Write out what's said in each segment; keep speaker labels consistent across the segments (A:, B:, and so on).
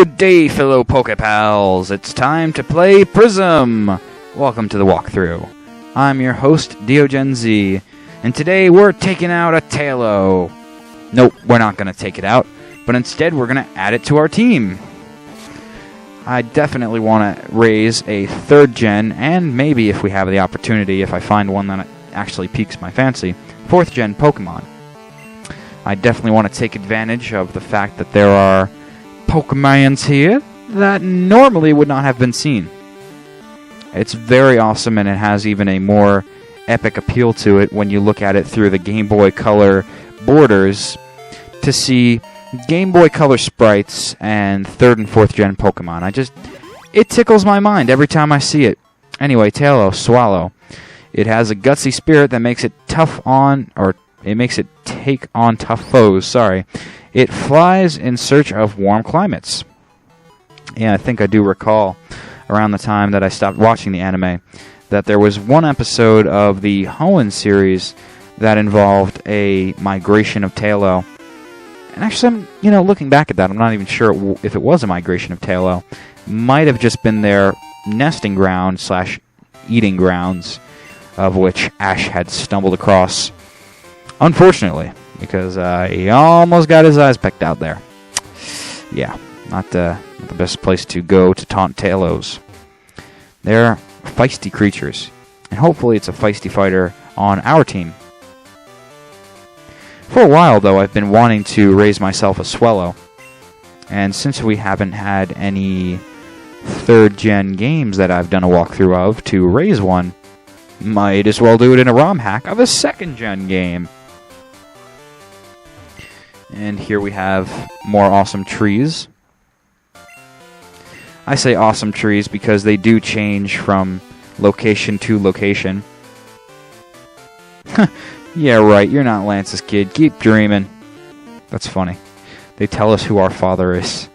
A: Good day, fellow Pokepals. It's time to play Prism. Welcome to the walkthrough. I'm your host, DeoGenZ, and today we're taking out a Tailo. Nope, we're not going to take it out, but instead we're going to add it to our team. I definitely want to raise a 3rd gen, and maybe if we have the opportunity, if I find one that actually piques my fancy, 4th gen Pokemon. I definitely want to take advantage of the fact that there are Pokemons here that normally would not have been seen. It's very awesome, and it has even a more epic appeal to it when you look at it through the Game Boy Color borders to see Game Boy Color sprites and 3rd and 4th gen Pokemon. It tickles my mind every time I see it. Anyway, Tailo, Swallow. It has a gutsy spirit that makes it it makes it take on tough foes, sorry. It flies in search of warm climates. Yeah, I think I do recall around the time that I stopped watching the anime that there was one episode of the Hoenn series that involved a migration of Tailo. And actually, looking back at that, I'm not even sure if it was a migration of Tailo. Might have just been their nesting ground / eating grounds, of which Ash had stumbled across. Unfortunately, because he almost got his eyes pecked out there. Yeah, not the best place to go to taunt Tailos. They're feisty creatures, and hopefully it's a feisty fighter on our team. For a while, though, I've been wanting to raise myself a Swellow, and since we haven't had any 3rd gen games that I've done a walkthrough of to raise one, might as well do it in a ROM hack of a 2nd gen game. And here we have more awesome trees. I say awesome trees because they do change from location to location. Yeah, right, you're not Lance's kid. Keep dreaming. That's funny. They tell us who our father is.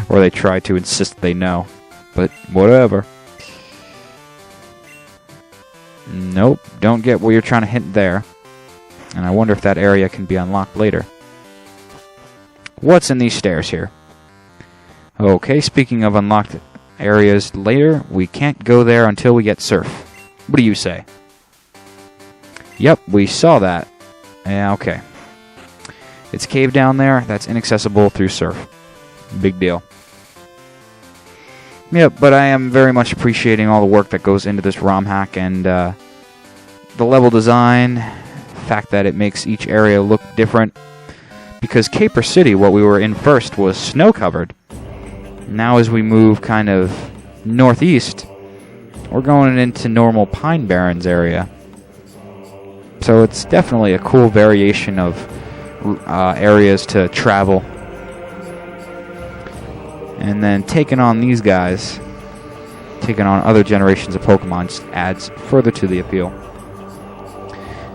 A: Or they try to insist they know. But whatever. Nope, don't get what you're trying to hint there. And I wonder if that area can be unlocked later. What's in these stairs here? Okay, speaking of unlocked areas later, we can't go there until we get Surf. What do you say? Yep, we saw that. Yeah, okay. It's a cave down there that's inaccessible through Surf. Big deal. Yep, but I am very much appreciating all the work that goes into this ROM hack and the level design, the fact that it makes each area look different. Because Caper City, what we were in first, was snow-covered. Now as we move kind of northeast, we're going into normal Pine Barrens area. So it's definitely a cool variation of areas to travel. And then taking on these guys, taking on other generations of Pokemon, just adds further to the appeal.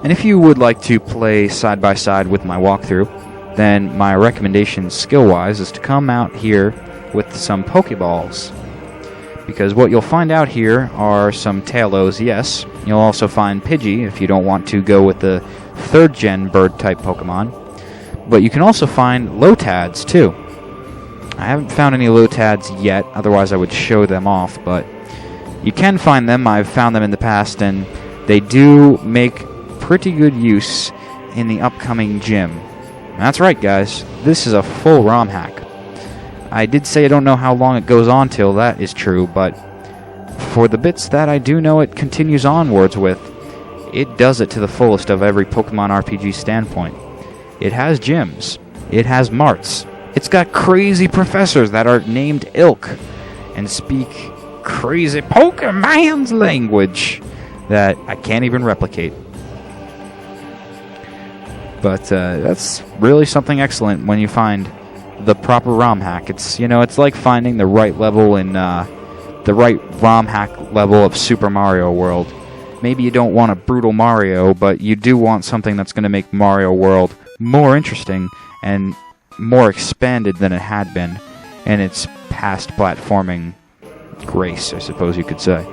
A: And if you would like to play side by side with my walkthrough, then my recommendation skill-wise is to come out here with some Pokeballs. Because what you'll find out here are some Tailos, yes. You'll also find Pidgey if you don't want to go with the 3rd gen bird-type Pokemon. But you can also find Lotads, too. I haven't found any Lotads yet, otherwise I would show them off, but you can find them. I've found them in the past, and they do make pretty good use in the upcoming gym. That's right, guys. This is a full ROM hack. I did say I don't know how long it goes on till, that is true, but for the bits that I do know it continues onwards with, it does it to the fullest of every Pokemon RPG standpoint. It has gyms. It has marts. It's got crazy professors that are named Ilk and speak crazy Pokemon's language that I can't even replicate. But that's really something excellent when you find the proper ROM hack. It's like finding the right level in the right ROM hack level of Super Mario World. Maybe you don't want a brutal Mario, but you do want something that's going to make Mario World more interesting and more expanded than it had been in its past platforming grace, I suppose you could say.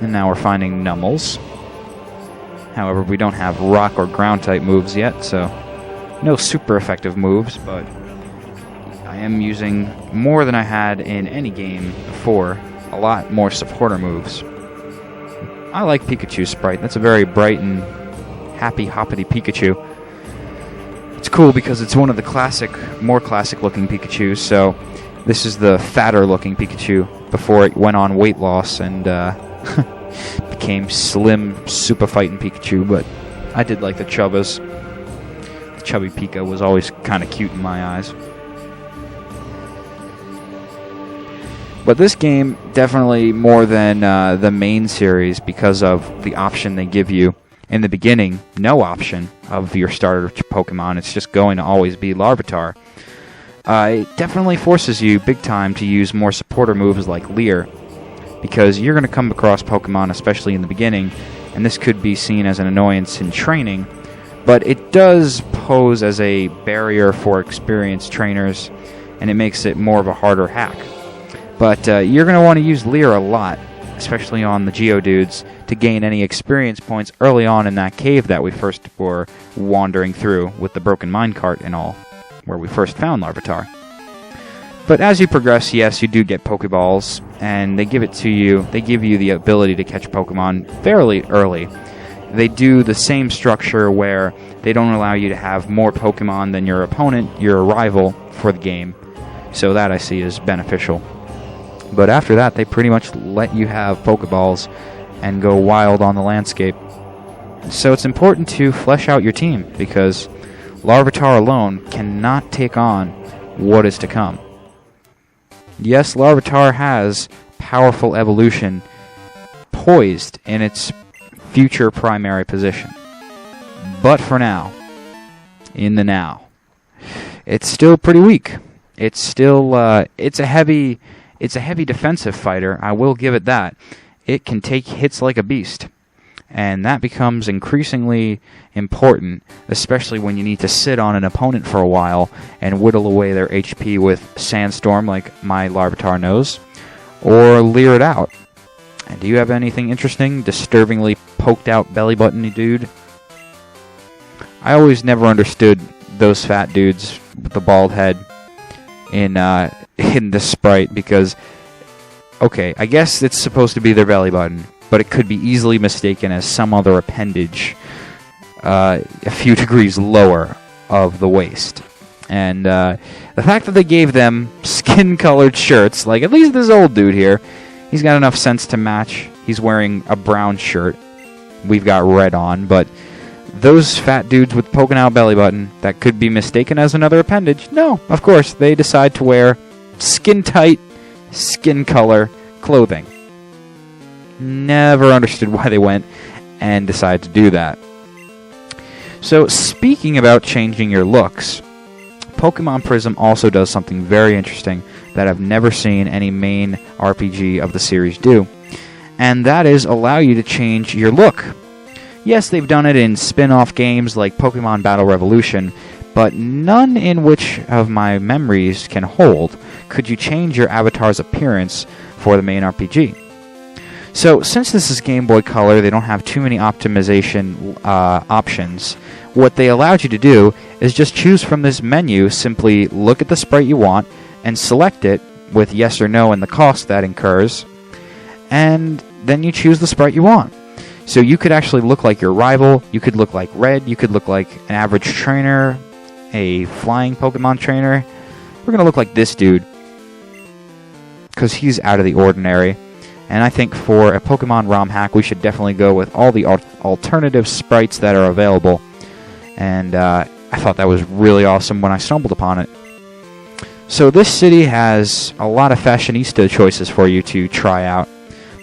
A: And now we're finding Nummels. However, we don't have rock or ground type moves yet, so No super effective moves, but I am using more than I had in any game before. A lot more supporter moves. I like Pikachu's sprite. That's a very bright and happy, hoppity Pikachu. It's cool because it's one of the more classic-looking Pikachus, so this is the fatter-looking Pikachu before it went on weight loss and became slim, super fighting Pikachu, but I did like the Chubbas. The chubby Pika was always kind of cute in my eyes. But this game, definitely more than the main series because of the option they give you. In the beginning, no option of your starter Pokemon. It's just going to always be Larvitar. It definitely forces you big time to use more supporter moves like Leer, because you're going to come across Pokemon, especially in the beginning, and this could be seen as an annoyance in training, but it does pose as a barrier for experienced trainers, and it makes it more of a harder hack. But you're going to want to use Leer a lot, especially on the Geodudes, to gain any experience points early on in that cave that we first were wandering through with the broken minecart and all, where we first found Larvitar. But as you progress, yes, you do get Pokeballs, and they give it to you. They give you the ability to catch Pokemon fairly early. They do the same structure where they don't allow you to have more Pokemon than your opponent, your rival, for the game. So that I see as beneficial. But after that, they pretty much let you have Pokeballs and go wild on the landscape. So it's important to flesh out your team, because Larvitar alone cannot take on what is to come. Yes, Larvitar has powerful evolution poised in its future primary position. But for now, in the now, it's still pretty weak. It's still, it's a heavy defensive fighter, I will give it that. It can take hits like a beast. And that becomes increasingly important, especially when you need to sit on an opponent for a while and whittle away their HP with Sandstorm like my Larvitar knows, or Leer it out. And do you have anything interesting, disturbingly poked out belly button dude? I always never understood those fat dudes with the bald head in this sprite, because, okay, I guess it's supposed to be their belly button, but it could be easily mistaken as some other appendage a few degrees lower of the waist. And the fact that they gave them skin-colored shirts, like at least this old dude here, he's got enough sense to match. He's wearing a brown shirt. We've got red on, but those fat dudes with poking out belly button that could be mistaken as another appendage, no, of course, they decide to wear skin-tight, skin-color clothing. Never understood why they went and decided to do that. So, speaking about changing your looks, Pokemon Prism also does something very interesting that I've never seen any main RPG of the series do, and that is allow you to change your look. Yes, they've done it in spin-off games like Pokemon Battle Revolution, but none in which of my memories can hold could you change your avatar's appearance for the main RPG. So, since this is Game Boy Color, they don't have too many optimization options. What they allowed you to do is just choose from this menu, simply look at the sprite you want, and select it with yes or no and the cost that incurs, and then you choose the sprite you want. So you could actually look like your rival, you could look like Red, you could look like an average trainer, a flying Pokemon trainer. We're going to look like this dude, because he's out of the ordinary. And I think for a Pokemon ROM hack, we should definitely go with all the alternative sprites that are available. And I thought that was really awesome when I stumbled upon it. So this city has a lot of fashionista choices for you to try out.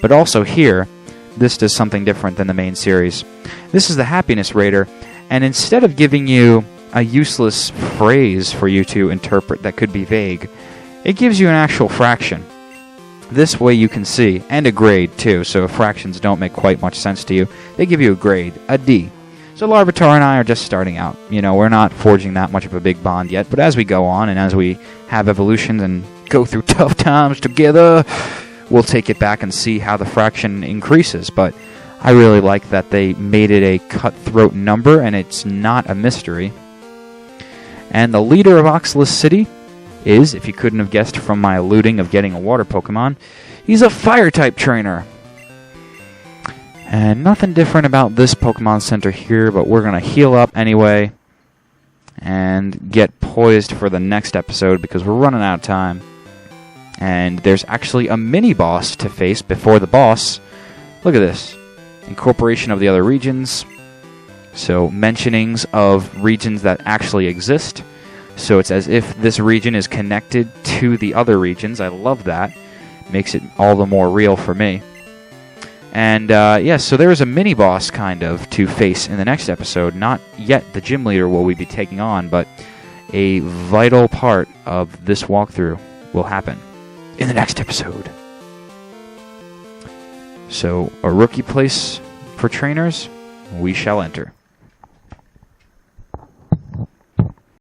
A: But also here, this does something different than the main series. This is the Happiness Raider, and instead of giving you a useless phrase for you to interpret that could be vague, it gives you an actual fraction. This way you can see, and a grade too, so if fractions don't make quite much sense to you, they give you a grade, a D. So Larvitar and I are just starting out. You know, we're not forging that much of a big bond yet, but as we go on, and as we have evolutions and go through tough times together, we'll take it back and see how the fraction increases. But I really like that they made it a cutthroat number, and it's not a mystery. And the leader of Oxalis City is, if you couldn't have guessed from my alluding of getting a water Pokemon, he's a Fire-type trainer. And nothing different about this Pokemon Center here, but we're going to heal up anyway and get poised for the next episode because we're running out of time. And there's actually a mini-boss to face before the boss. Look at this. Incorporation of the other regions. So mentionings of regions that actually exist. So it's as if this region is connected to the other regions. I love that. Makes it all the more real for me. And so there is a mini-boss kind of to face in the next episode. Not yet the gym leader will we be taking on, but a vital part of this walkthrough will happen in the next episode. So, a rookie place for trainers, we shall enter.